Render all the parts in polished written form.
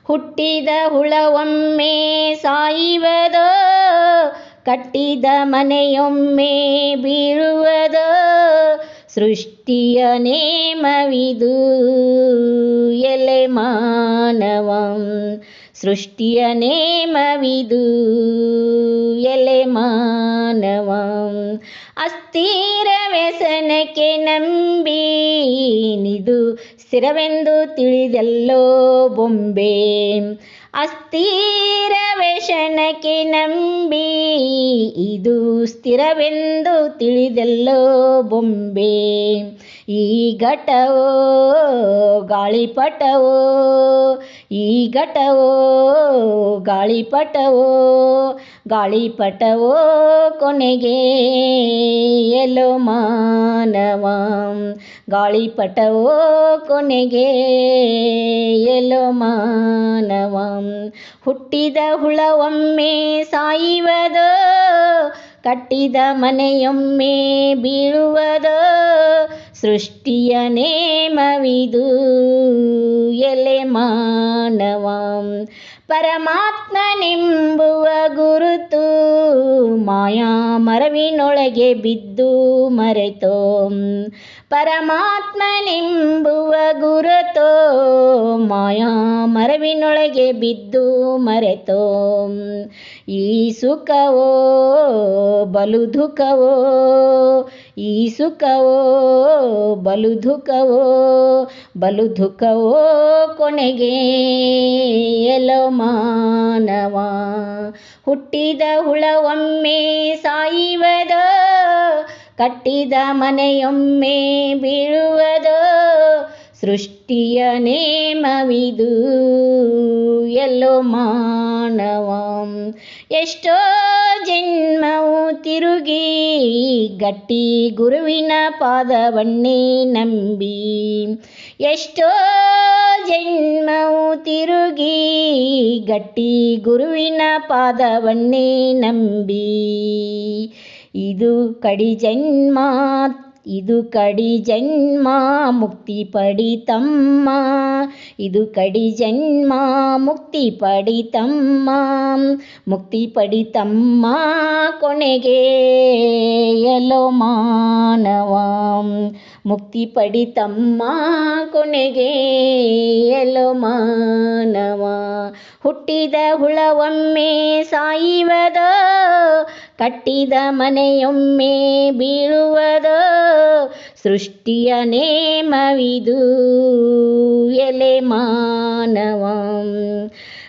ಹುಟ್ಟಿದ ಹುಳವೊಮ್ಮೆ ಸಾಯುವುದೋ, ಕಟ್ಟಿದ ಮನೆಯೊಮ್ಮೆ ಬೀಳುವುದೋ, ಸೃಷ್ಟಿಯ ನೇಮವಿದು ಎಲೆ ಮಾನವ, ಸೃಷ್ಟಿಯ ನೇಮವಿದು ಎಲೆ ಮಾನವ. ಅಸ್ಥಿರ ವ್ಯಸನಕ್ಕೆ ನಂಬಿ ನಿದು ಸ್ಥಿರವೆಂದು ತಿಳಿದೆಲ್ಲೋ ಬೊಂಬೆ, ಅಸ್ಥಿರ ವ್ಯಸನಕ್ಕೆ ನಂಬಿ ಇದು ಸ್ಥಿರವೆಂದು ತಿಳಿದೆಲ್ಲೋ ಬೊಂಬೆ. ಈ ಘಟವೋ ಗಾಳಿಪಟವೋ, ಈ ಘಟವೋ ಗಾಳಿಪಟವೋ, ಗಾಳಿಪಟವೋ ಕೊನೆಗೆ ಎಲ್ಲೋ ಮಾನವ, ಗಾಳಿಪಟವೋ ಕೊನೆಗೆ ಎಲ್ಲೋ ಮಾನವ. ಹುಟ್ಟಿದ ಹುಳವೊಮ್ಮೆ ಸಾಯುವುದೋ, ಕಟ್ಟಿದ ಮನೆಯೊಮ್ಮೆ ಬೀಳುವುದೋ, ಸೃಷ್ಟಿಯ ನೇಮವಿದು ಎಲೆ ಮಾನವ. ಪರಮಾತ್ಮನೆಂಬುವ ಗುರುತು ಮಾಯಾ ಮರವಿನೊಳಗೆ ಬಿದ್ದು ಮರೆತೋ, ಪರಮಾತ್ಮನೆಂಬುವ ಗುರುತೋ ಮಾಯಾ ಮರವಿನೊಳಗೆ ಬಿದ್ದು ಮರೆತೋ. ಈ ಸುಖವೋ ಬಲು ದುಃಖವೋ, ಈ ಸುಖವೋ ಬಲು ದುಃಖವೋ, ಬಲು ದುಃಖವೋ ಕೊನೆಗೆ ಎಲ್ಲೋ ಮಾನವ. ಹುಟ್ಟಿದ ಹುಳವೊಮ್ಮೆ ಸಾಯುವುದೋ, ಕಟ್ಟಿದ ಮನೆಯೊಮ್ಮೆ ಬೀಳುವುದೋ, ಸೃಷ್ಟಿಯ ನೇಮವಿದು ಎಲ್ಲೋ ಮಾನವ. ಎಷ್ಟೋ ಜನ್ಮವು ತಿರುಗಿ ಗಟ್ಟಿ ಗುರುವಿನ ಪಾದವನ್ನೇ ನಂಬಿ, ಎಷ್ಟೋ ಜನ್ಮವು ತಿರುಗಿ ಗಟ್ಟಿ ಗುರುವಿನ ಪಾದವನ್ನೇ ನಂಬಿ. ಇದು ಕಡಿ ಜನ್ಮ, ಇದು ಕಡಿ ಜನ್ಮ ಮುಕ್ತಿ ಪಡಿತಮ್ಮ, ಇದು ಕಡಿ ಜನ್ಮ ಮುಕ್ತಿ ಪಡಿತಮ್ಮ, ಮುಕ್ತಿ ಪಡಿತಮ್ಮ ಕೊನೆಗೆ ಎಲ್ಲೋ ಮಾನವ, ಮುಕ್ತಿ ಪಡಿತಮ್ಮ ಕೊನೆಗೆ ಎಲ್ಲೋ ಮಾನವ. ಹುಟ್ಟಿದ ಹುಳವೊಮ್ಮೆ ಸಾಯುವುದೋ, ಕಟ್ಟಿದ ಮನೆಯೊಮ್ಮೆ ಬೀಳುವುದೋ, ಸೃಷ್ಟಿಯ ನೇಮವಿದು ಎಲೆ ಮಾನವ.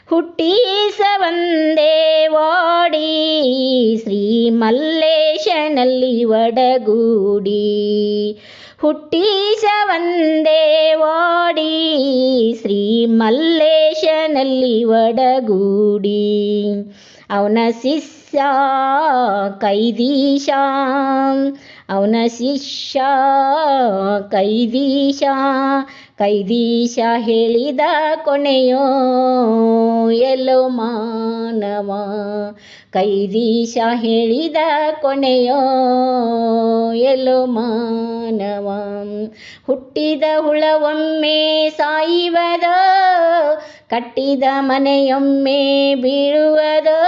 ಹುಟ್ಟಿಸವಂದೇ ವಾಡಿ ಶ್ರೀ ಮಲ್ಲೇಶನಲ್ಲಿ ಒಡಗೂಡಿ, ಹುಟ್ಟಿಸವಂದೇ ವಾಡಿ ಶ್ರೀ ಮಲ್ಲೇಶನಲ್ಲಿ ಒಡಗೂಡಿ. ಅವನ ಶಿಷ್ಯ ಕೈದೀಶ, ಅವನ ಶಿಷ್ಯ ಕೈದೀಶ, ಕೈದೀಶ ಹೇಳಿದ ಕೊನೆಯೋ ಎಲ್ಲೋ ಮಾನವ, ಕೈದೀಶ ಹೇಳಿದ ಕೊನೆಯೋ ಎಲ್ಲೋ ಮಾನವ. ಹುಟ್ಟಿದ ಹುಳವೊಮ್ಮೆ ಸಾಯುವುದೋ, ಕಟ್ಟಿದ ಮನೆಯೊಮ್ಮೆ ಬೀಳುವುದೋ,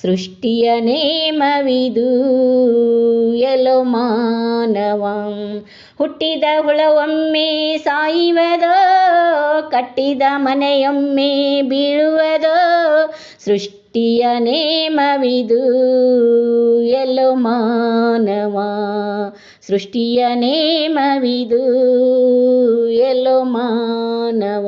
ಸೃಷ್ಟಿಯ ನೇಮವಿದು ಎಲ್ಲೋ ಮಾನವ. ಹುಟ್ಟಿದ ಹುಳವೊಮ್ಮೆ ಸಾಯುವುದೋ, ಕಟ್ಟಿದ ಮನೆಯೊಮ್ಮೆ ಬೀಳುವುದೋ, ಸೃಷ್ಟಿಯ ನೇಮವಿದು ಎಲ್ಲೋ ಮಾನವ, ಸೃಷ್ಟಿಯ ನೇಮವಿದು ಎಲ್ಲೋ ಮಾನವ.